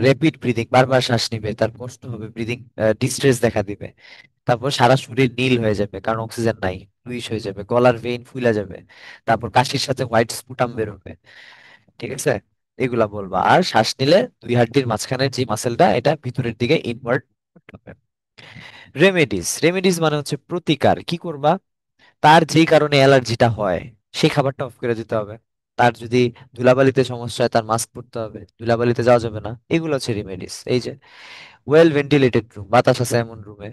র্যাপিড ব্রিদিং, বারবার শ্বাস নিবে, তার কষ্ট হবে, ব্রিদিং ডিস্ট্রেস দেখা দিবে। তারপর সারা শরীর নীল হয়ে যাবে কারণ অক্সিজেন নাই, লুইশ হয়ে যাবে, গলার ভেইন ফুলে যাবে। তারপর কাশির সাথে হোয়াইট স্পুটাম বের হবে। ঠিক আছে, এগুলা বলবা। আর শ্বাস নিলে দুই হাড্ডির মাঝখানের যে মাসেলটা, এটা ভিতরের দিকে ইনওয়ার্ড হবে। রেমেডিস, রেমেডিস মানে হচ্ছে প্রতিকার। কি করবা? তার যেই কারণে অ্যালার্জিটা হয়, সেই খাবারটা অফ করে দিতে হবে। তার যদি ধুলাবালিতে সমস্যা হয়, তার মাস্ক পরতে হবে, ধুলাবালিতে যাওয়া যাবে না। এগুলো হচ্ছে রেমেডিস। এই যে ওয়েল ভেন্টিলেটেড রুম, বাতাস আছে এমন রুমে।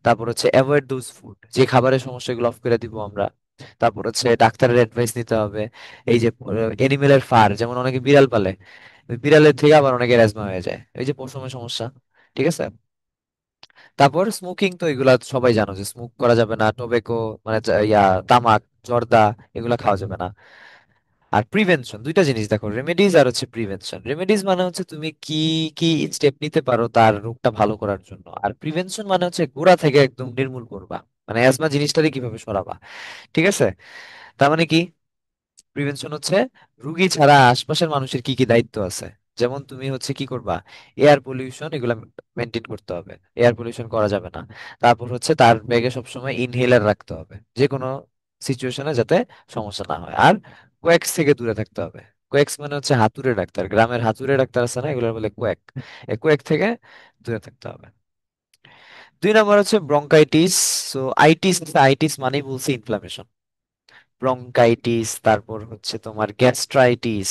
তারপর হচ্ছে অ্যাভয়েড দোজ ফুড, যে খাবারের সমস্যা, এগুলো অফ করে দিব আমরা। তারপর হচ্ছে ডাক্তারের অ্যাডভাইস নিতে হবে। এই যে এনিমেলের ফার, যেমন অনেকে বিড়াল পালে, ওই বিড়ালের থেকে আবার অনেকের অ্যাজমা হয়ে যায়, এই যে পশমের সমস্যা। ঠিক আছে, তারপর স্মোকিং, তো এগুলা সবাই জানো যে স্মোক করা যাবে না, টোবেকো মানে তামাক, জর্দা, এগুলা খাওয়া যাবে না। আর প্রিভেনশন, দুইটা জিনিস দেখো, রেমেডিজ আর হচ্ছে প্রিভেনশন। রেমেডিজ মানে হচ্ছে তুমি কি কি স্টেপ নিতে পারো তার রোগটা ভালো করার জন্য, আর প্রিভেনশন মানে হচ্ছে গোড়া থেকে একদম নির্মূল করবা, মানে অ্যাজমা জিনিসটাকে কিভাবে সরাবা। ঠিক আছে, তার মানে কি? প্রিভেনশন হচ্ছে রুগী ছাড়া আশপাশের মানুষের কি কি দায়িত্ব আছে। যেমন তুমি হচ্ছে কি করবা, এয়ার পলিউশন এগুলা মেনটেন করতে হবে, এয়ার পলিউশন করা যাবে না। তারপর হচ্ছে তার ব্যাগে সবসময় ইনহেলার রাখতে হবে, যে কোনো সিচুয়েশনে যাতে সমস্যা না হয়। আর কোয়েক্স থেকে দূরে থাকতে হবে। কোয়েক্স মানে হচ্ছে হাতুড়ে ডাক্তার, গ্রামের হাতুড়ে ডাক্তার আছে না, এগুলো বলে কোয়েক। কোয়েক থেকে দূরে থাকতে হবে। দুই নাম্বার হচ্ছে ব্রঙ্কাইটিস। সো আইটিস, আইটিস মানেই বলছি ইনফ্লামেশন। ব্রঙ্কাইটিস, তারপর হচ্ছে তোমার গ্যাস্ট্রাইটিস,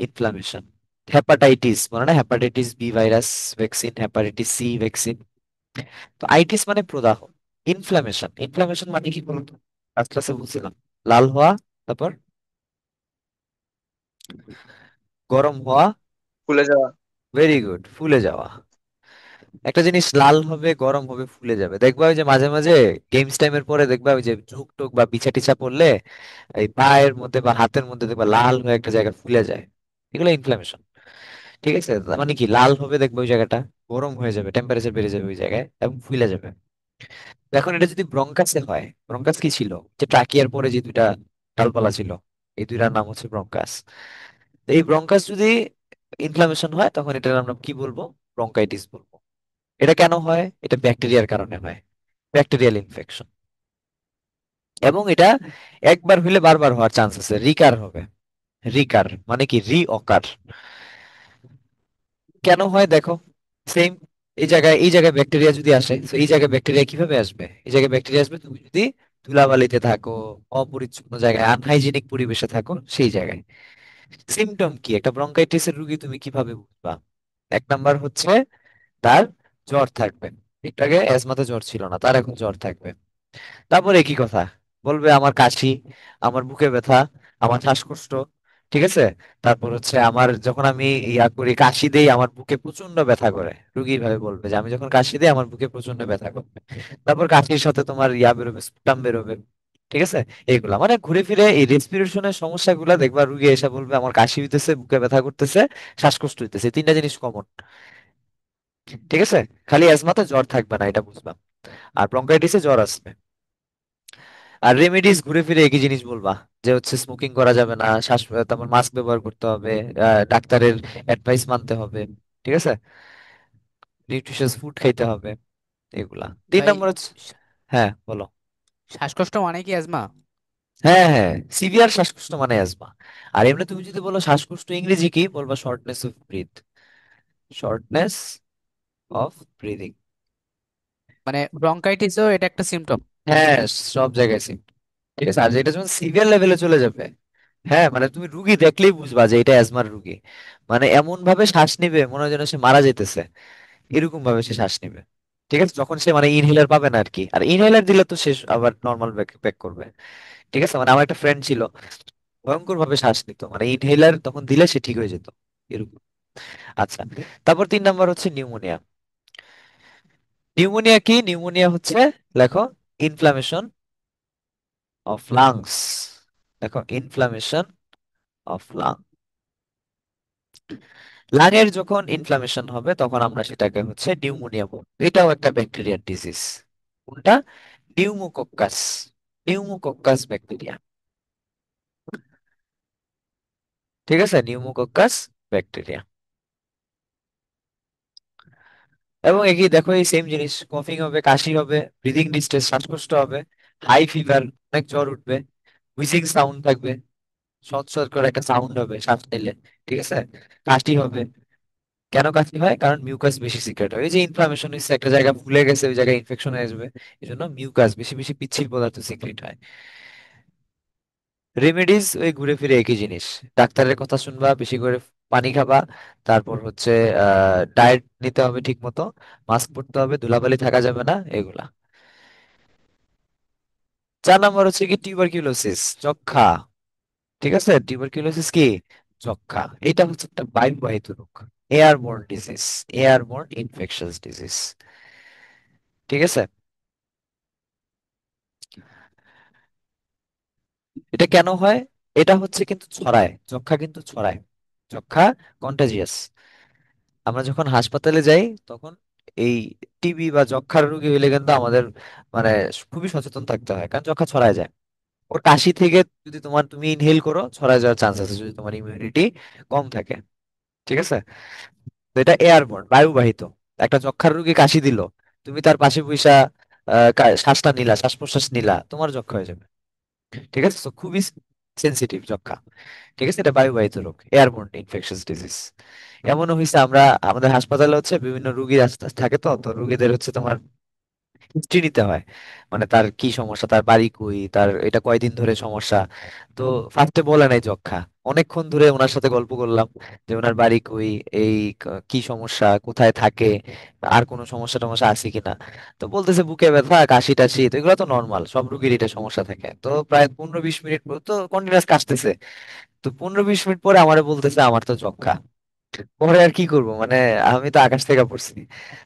ইনফ্লামেশন। হেপাটাইটিস মানে না, hepatitis B virus vaccine, hepatitis C vaccine. তো আইটিস মানে প্রদাহ। ইনফ্লামেশন, ইনফ্লামেশন মানে কি বলতো? ফার্স্ট ক্লাসে বলছিলাম, লাল হওয়া, তারপর গরম হওয়া। ফুলে যাওয়া। ভেরি গুড, ফুলে যাওয়া। একটা জিনিস লাল হবে, গরম হবে, ফুলে যাবে, দেখবা ওই যে মাঝে মাঝে গেমস টাইমের পরে দেখবা ওই যে ঝুঁক টুক বা পিছা টিছা পড়লে এই পায়ের মধ্যে বা হাতের মধ্যে দেখবা লাল হয়ে একটা জায়গা ফুলে যায়। এগুলো ইনফ্লামেশন। ঠিক আছে, তার মানে কি লাল হবে দেখবা ওই জায়গাটা, গরম হয়ে যাবে, টেম্পারেচার বেড়ে যাবে ওই জায়গায় এবং ফুলে যাবে। তো এখন এটা যদি ব্রঙ্কাসে হয়, ব্রঙ্কাস কি ছিল? যে ট্রাকিয়ার পরে যে দুইটা ডালপালা ছিল, এই দুইটার নাম হচ্ছে ব্রঙ্কাস। তো এই ব্রঙ্কাস যদি ইনফ্লামেশন হয় তখন এটার আমরা কি বলবো? ব্রঙ্কাইটিস বলবো। এটা কেন হয়? এটা ব্যাকটেরিয়ার কারণে হয়, ব্যাকটেরিয়াল ইনফেকশন। এবং এটা একবার হইলে বারবার হওয়ার চান্স আছে, রিকার হবে। রিকার মানে কি? রি অকার। কেন হয় দেখো, সেম এই জায়গায় ব্যাকটেরিয়া যদি আসে, তো এই জায়গায় ব্যাকটেরিয়া কিভাবে আসবে? এই জায়গায় ব্যাকটেরিয়া আসবে তুমি যদি ধুলাবালিতে থাকো, অপরিচ্ছন্ন জায়গায়, আনহাইজিনিক পরিবেশে থাকো, সেই জায়গায়। সিমটম কি একটা ব্রঙ্কাইটিসের রোগী তুমি কিভাবে বুঝবা? এক নাম্বার হচ্ছে তার জ্বর থাকবে। একটু আগে অ্যাজমাতে জ্বর ছিল না, তার এখন জ্বর থাকবে। তারপরে একই কথা বলবে, আমার কাশি, আমার বুকে ব্যথা, আমার শ্বাসকষ্ট। ঠিক আছে। তারপর হচ্ছে আমার যখন আমি ইয়া করি, কাশি দেই, আমার বুকে প্রচন্ড ব্যথা করে। রুগী ভাবে বলবে যে আমি যখন কাশি দিই আমার বুকে প্রচন্ড ব্যথা করে। তারপর কাশির সাথে তোমার ইয়া বেরোবে, স্পুটাম বেরোবে। ঠিক আছে। এইগুলা মানে ঘুরে ফিরে এই রেসপিরেশনের সমস্যাগুলা দেখবা রুগী এসে বলবে আমার কাশি হইতেছে, বুকে ব্যথা করতেছে, শ্বাসকষ্ট হইতেছে, এই তিনটা জিনিস কমন। ঠিক আছে। খালি অ্যাজমাতে জ্বর থাকবে না, এটা বুঝবা। আর ব্রঙ্কাইটিসে জ্বর আসবে। আর রেমেডিস ঘুরে ফিরে একই জিনিস বলবা, যে হচ্ছে স্মোকিং করা যাবে না, তারপর মাস্ক ব্যবহার করতে হবে, ডাক্তারের অ্যাডভাইস মানতে হবে। ঠিক আছে। নিউট্রিশিয়াস ফুড খাইতে হবে, এগুলা। তিন ভাই, নম্বর হচ্ছে, হ্যাঁ বলো। শ্বাসকষ্ট মানে কি অ্যাজমা? হ্যাঁ হ্যাঁ, সিভিয়ার শ্বাসকষ্ট মানে অ্যাজমা। আর এমনি তুমি যদি বলো শ্বাসকষ্ট ইংরেজি কি বলবা? Shortness of breath, shortness of breathing. মানে ব্রঙ্কাইটিসও এটা একটা সিমটম? হ্যাঁ, সব জায়গায় same। ঠিক আছে। আর যেটা যখন সিভিয়ার লেভেলে চলে যাবে, হ্যাঁ মানে তুমি রুগী দেখলেই বুঝবা যে এটা অ্যাজমার রুগী। মানে এমন ভাবে শ্বাস নিবে মনে হয় যেন সে মারা যেতেছে, এরকম ভাবে সে শ্বাস নিবে। ঠিক আছে, যখন সে মানে ইনহেলার পাবে না আর কি। আর ইনহেলার দিলে তো সে আবার নর্মাল ব্যাক ব্যাক করবে। ঠিক আছে। মানে আমার একটা ফ্রেন্ড ছিল, ভয়ঙ্কর ভাবে শ্বাস নিত, মানে ইনহেলার তখন দিলে সে ঠিক হয়ে যেত, এরকম। আচ্ছা, তারপর 3 নাম্বার হচ্ছে নিউমোনিয়া। নিউমোনিয়া কি? নিউমোনিয়া হচ্ছে, লেখো, ইনফ্লামেশন অফ লাংস। দেখো, ইনফ্লামেশন অফ লাং। লাংয়ের যখন ইনফ্লামেশন হবে তখন আমরা সেটাকে হচ্ছে নিউমোনিয়া বলবো। এটাও একটা ব্যাকটেরিয়ার ডিজিজ। কোনটা? Pneumococcus, pneumococcus bacteria. ঠিক আছে, নিউমোকক্কাস ব্যাকটেরিয়া। এবং একই দেখো, এই সেম জিনিস, কফিং হবে, কাশি হবে, ব্রিদিং ডিস্ট্রেস, শ্বাসকষ্ট হবে, হাই ফিভার, অনেক জ্বর উঠবে, হুইসিং সাউন্ড থাকবে, সৎ সৎ করে একটা সাউন্ড হবে শ্বাস নিলে। ঠিক আছে। কাশি হবে। কেন কাশি হয়? কারণ মিউকাস বেশি সিক্রেট হয়। এই যে ইনফ্লামেশন হচ্ছে, একটা জায়গা ফুলে গেছে, ওই জায়গায় ইনফেকশন হয়ে যাবে, এই জন্য মিউকাস বেশি বেশি পিচ্ছিল পদার্থ সিক্রেট হয়। রেমেডিস ওই ঘুরে ফিরে একই জিনিস। ডাক্তারের কথা শুনবা, বেশি করে পানি খাবা, তারপর হচ্ছে ডায়েট নিতে হবে ঠিক মতো, মাস্ক পরতে হবে, ধুলাবালি থাকা যাবে না, এগুলা। 4 নাম্বার হচ্ছে কি? টিউবারকিউলোসিস, যক্ষ্মা। ঠিক আছে। টিউবারকিউলোসিস কি? যক্ষ্মা। এটা হচ্ছে একটা বায়ুবাহিত রোগ, airborne disease, airborne infectious disease. ঠিক আছে। এটা কেন হয়? এটা হচ্ছে কিন্তু ছড়ায়, যক্ষ্মা কিন্তু ছড়ায়। যক্ষ্মা কন্টাজিয়াস। আমরা যখন হাসপাতালে যাই তখন এই টিবি বা যক্ষ্মার রোগী হইলে কিন্তু আমাদের মানে খুবই সচেতন থাকতে হয়, কারণ যক্ষ্মা ছড়ায় যায়। ওর কাশি থেকে যদি তুমি ইনহেল করো, ছড়ায় যাওয়ার চান্স আছে যদি তোমার ইমিউনিটি কম থাকে। ঠিক আছে। তো এটা এয়ারবর্ন, বায়ুবাহিত। একটা যক্ষ্মার রোগী কাশি দিল, তুমি তার পাশে বইসা শ্বাসটা নিলা, শ্বাস প্রশ্বাস নিলা, তোমার যক্ষ্মা হয়ে যাবে। ঠিক আছে। তো খুবই সেনসিটিভ যক্ষ্মা। ঠিক আছে। এটা বায়ুবাহিত রোগ, এয়ারবোর্ন ইনফেকশাস ডিজিজ। এমনও হয়েছে আমরা, আমাদের হাসপাতালে হচ্ছে বিভিন্ন রোগী থাকে, তো তো রোগীদের হচ্ছে তোমার হিস্ট্রি নিতে হয়, মানে তার কি সমস্যা, তার বাড়ি কই, তার এটা কয়দিন ধরে সমস্যা। তো ফার্স্টে বলে নাই যক্ষা, অনেকক্ষণ ধরে ওনার সাথে গল্প করলাম যে ওনার বাড়ি কই, এই কি সমস্যা, কোথায় থাকে, আর কোনো সমস্যা টমস্যা আছে কিনা। তো বলতেছে বুকে ব্যথা, কাশি টাশি, তো এগুলো তো নর্মাল, সব রোগীর এটা সমস্যা থাকে। তো প্রায় 15-20 মিনিট পর তো কন্টিনিউয়াস কাশতেছে। তো 15-20 মিনিট পরে আমারে বলতেছে আমার তো যক্ষা। পরে আর কি করব, মানে আমি তো আকাশ থেকে পড়ছি।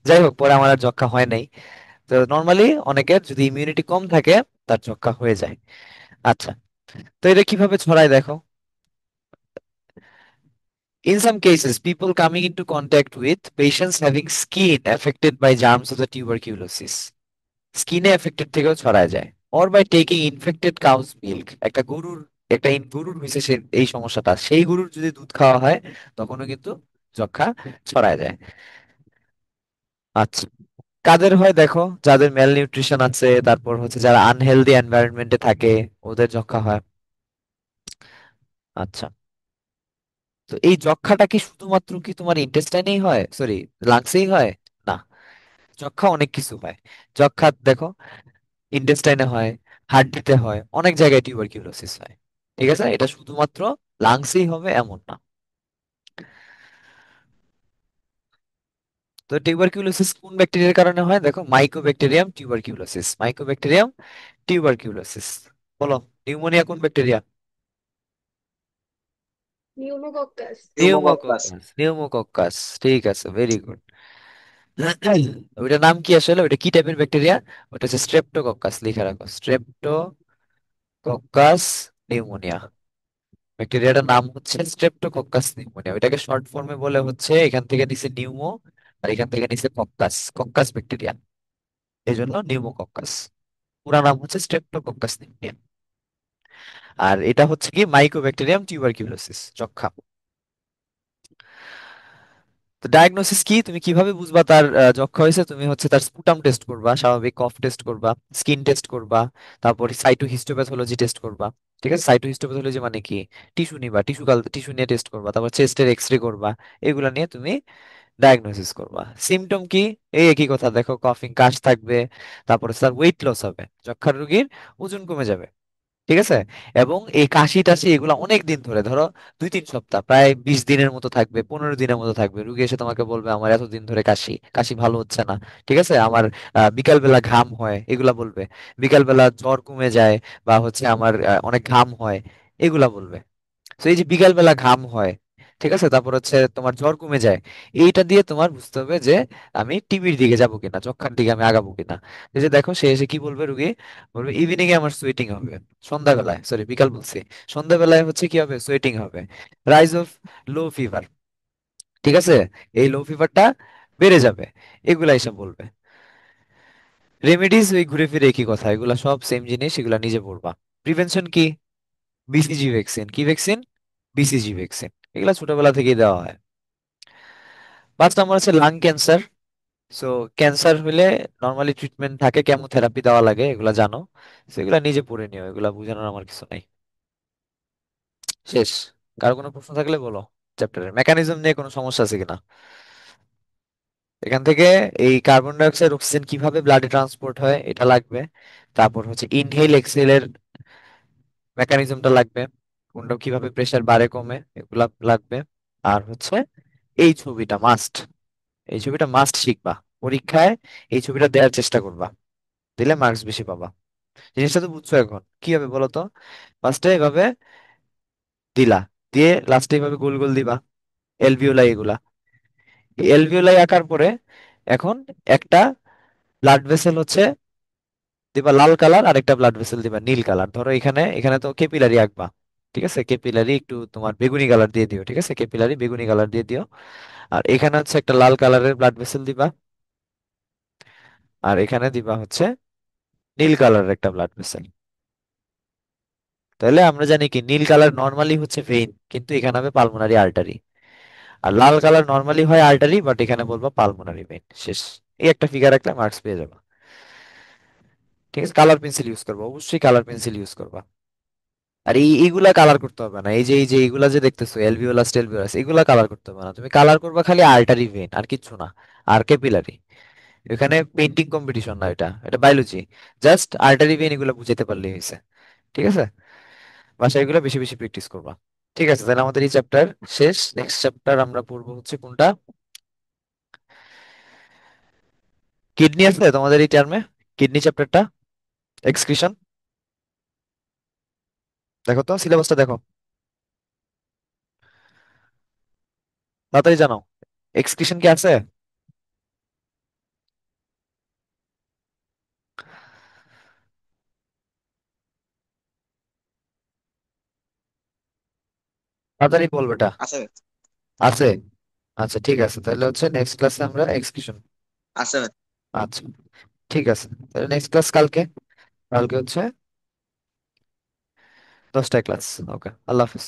যাই হোক, পরে আমার আর যক্ষা হয় নাই। তো নর্মালি অনেকের যদি ইমিউনিটি কম থাকে তার যক্ষা হয়ে যায়। আচ্ছা, তো এটা কিভাবে ছড়ায় দেখো। In some cases, people coming into contact with patients having skin affected by germs of the tuberculosis. স্কিনে এফেক্টেড থেকেও ছড়ায় যায়। or by taking infected cow's milk, একটা গরুর, গরুর হয়েছে সে এই সমস্যাটা, সেই গরুর যদি দুধ খাওয়া হয় তখনও কিন্তু যক্ষা ছড়ায় যায়। আচ্ছা, কাদের হয় দেখো, যাদের ম্যাল নিউট্রিশন আছে, তারপর হচ্ছে যারা আনহেলদি এনভায়রনমেন্টে থাকে, ওদের যক্ষা হয়। আচ্ছা, তো এই যক্ষাটা কি শুধুমাত্র কি তোমার ইন্টেস্টাইনেই হয়, সরি লাংসেই হয়? না, যক্ষা অনেক কিছু হয়। যক্ষা দেখো ইন্টেস্টাইনে হয়, হার্টবিতে হয়, অনেক জায়গায় টিউবারকিউলোসিস হয়। ঠিক আছে, এটা শুধুমাত্র লাংসেই হবে এমন না। তো টিউবারকিউলোসিস কোন ব্যাকটেরিয়ার কারণে হয় দেখো, মাইকোব্যাকটেরিয়াম টিউবারকিউলোসিস, মাইকোব্যাকটেরিয়াম টিউবারকিউলোসিস। বলো, নিউমোনিয়া কোন bacteria? Pneumococcus. Pneumococcus. Pneumococcus, pneumococcus, ঠিক আছে, ভেরি গুড। ওইটার নাম কি আসলে, ওইটা কি টাইপের ব্যাকটেরিয়া? ওটা হচ্ছে স্ট্রেপ্টোকক্কাস, লিখে রাখো, স্ট্রেপ্টোকক্কাস নিউমোনিয়া। ব্যাকটেরিয়াটার নাম হচ্ছে স্ট্রেপ্টোকক্কাস নিউমোনিয়া। ওইটাকে শর্ট ফর্মে বলে হচ্ছে, এখান থেকে নিচে নিউমো আর এখান থেকে নিচে কক্কাস, কক্কাস ব্যাকটেরিয়া, এই জন্য নিউমোকক্কাস। পুরা নাম হচ্ছে স্ট্রেপ্টোকক্কাস নিউমোনিয়া। আর এটা হচ্ছে কি মাইকোব্যাকটেরিয়াম টিউবারকিউলোসিস, যক্ষা। তো ডায়াগনোসিস কি, তুমি কিভাবে বুঝবা তার যক্ষা হয়েছে? তুমি হচ্ছে তার স্পুটাম টেস্ট করবা, স্বাভাবিক কফ টেস্ট করবা, স্কিন টেস্ট করবা, তারপর সাইটোহিস্টোপ্যাথোলজি টেস্ট করবা। ঠিক আছে, সাইটোহিস্টোপ্যাথোলজি মানে কি, টিস্যু নিবা, টিস্যু নিয়ে টেস্ট করবা, তারপর চেস্টের এক্সরে করবা। এগুলা নিয়ে তুমি ডায়াগনোসিস করবা। সিমটম কি? এই একই কথা, দেখো কফিং, কাশ থাকবে, তারপরে তার ওয়েট লস হবে, যক্ষার রোগীর ওজন কমে যাবে। ঠিক আছে, এবং এই কাশি টাশি এগুলো অনেক দিন ধরে, ধরো 2-3 সপ্তাহ, প্রায় 20 দিনের মতো থাকবে, 15 দিনের মতো থাকবে। রুগী এসে তোমাকে বলবে আমার এতদিন ধরে কাশি, কাশি ভালো হচ্ছে না। ঠিক আছে, আমার বিকাল বেলা ঘাম হয়, এগুলা বলবে। বিকাল বেলা জ্বর কমে যায়, বা হচ্ছে আমার অনেক ঘাম হয়, এগুলা বলবে। তো এই যে বিকাল বেলা ঘাম হয়, ঠিক আছে, তারপর হচ্ছে তোমার জ্বর কমে যায়, এইটা দিয়ে তোমার বুঝতে হবে যে আমি টিবির দিকে যাবো কিনা, যক্ষার দিকে আমি আগাবো কিনা। এই যে দেখো, সে এসে কি বলবে রুগী, বলবে ইভিনিং এ আমার সোয়েটিং হবে, সন্ধ্যাবেলায়, সরি বিকাল বলছি, সন্ধ্যাবেলায় হচ্ছে কি হবে, সোয়েটিং হবে, রাইজ অফ লো ফিভার। ঠিক আছে, এই লো ফিভারটা বেড়ে যাবে, এগুলা এসব বলবে। রেমেডিজ ওই ঘুরে ফিরে একই কথা, এগুলা সব সেম জিনিস, এগুলা নিজে পড়বা। প্রিভেনশন কি? বিসিজি ভ্যাকসিন, কি ভ্যাকসিন? বিসিজি ভ্যাকসিন, এগুলা ছোটবেলা থেকেই দেওয়া হয়। 5 নম্বর আছে লাং ক্যান্সার। সো ক্যান্সার হলে নর্মালি ট্রিটমেন্ট থাকে, কেমোথেরাপি দেওয়া লাগে, এগুলা জানো। So, এগুলা নিজে পড়ে নিও, এগুলা বোঝানোর আমার কিছু নাই। শেষ। কারো কোনো প্রশ্ন থাকলে বলো, চ্যাপ্টারের মেকানিজম নিয়ে কোনো সমস্যা আছে কিনা। এখান থেকে এই কার্বন ডাই অক্সাইড অক্সিজেন কিভাবে ব্লাডে ট্রান্সপোর্ট হয় এটা লাগবে। তারপর হচ্ছে ইনহেল এক্সহেল এর মেকানিজমটা লাগবে, কোনটা কিভাবে প্রেসার বাড়ে কমে, এগুলা লাগবে। আর হচ্ছে এই ছবিটা মাস্ট, এই ছবিটা মাস্ট শিখবা পরীক্ষায়, এই ছবিটা দেওয়ার চেষ্টা করবা, দিলে মার্কস বেশি পাবা। জিনিসটা তো বুঝছো, এখন কি হবে বলো তো। ফার্স্টে এভাবে দিলা, দিয়ে লাস্টে এভাবে গোল গোল দিবা, এলভিওলাই এগুলা। এলভিওলাই আঁকার পরে এখন একটা ব্লাড ভেসেল হচ্ছে দিবা লাল কালার, আর একটা ব্লাড ভেসেল দিবা নীল কালার। ধরো এখানে এখানে তো কেপিলারি আঁকবা, ঠিক আছে, কেপিলারি একটু তোমার বেগুনি কালার দিয়ে দিও, ঠিক আছে, কেপিলারি বেগুনি কালার দিয়ে দিও। আর এখানে হচ্ছে একটা লাল কালারের ব্লাড ভেসেল দিবা, আর এখানে দিবা হচ্ছে নীল কালারের একটা ব্লাড ভেসেল। তাহলে আমরা জানি কি, নীল কালার নর্মালি হচ্ছে ভেইন, কিন্তু এখানে হবে পালমোনারি আর্টারি। আর লাল কালার নর্মালি হয় আর্টারি, বাট এখানে বলবো পালমোনারি ভেইন। শেষ। এই একটা ফিগার রাখলে মার্কস পেয়ে যাবে। ঠিক আছে, কালার পেন্সিল ইউজ করবো, অবশ্যই কালার পেন্সিল ইউজ করবা। আর এইগুলা কালার করতে হবে না, এই যে এইগুলা যে দেখতেছো এলভিওলাস টেলভিওলাস, এগুলা কালার করতে হবে না, তুমি কালার করবা খালি আর্টারি ভেইন, আর কিচ্ছু না, আর ক্যাপিলারি। এখানে পেন্টিং কম্পিটিশন না, এটা এটা বায়োলজি। জাস্ট আর্টারি ভেন এগুলো বুঝাইতে পারলেই হয়েছে। ঠিক আছে, বাসায় এগুলো বেশি বেশি প্র্যাকটিস করবা। ঠিক আছে, তাহলে আমাদের এই চ্যাপ্টার শেষ। নেক্সট চ্যাপ্টার আমরা পড়বো হচ্ছে কোনটা, কিডনি আছে তোমাদের এই টার্মে, কিডনি চ্যাপ্টারটা, এক্সক্রিশন। দেখো তো সিলেবাসটা দেখো, তাড়াতাড়ি জানো, এক্সক্রিশন কি আছে? তাড়াতাড়ি বলবে এটা। আছে আছে? আচ্ছা ঠিক আছে, তাহলে হচ্ছে নেক্সট ক্লাসে আমরা এক্সকিউশন। আছে আচ্ছা ঠিক আছে, তাহলে নেক্সট ক্লাস কালকে। কালকে হচ্ছে 10টায় ক্লাস। ওকে, আল্লাহ হাফিজ।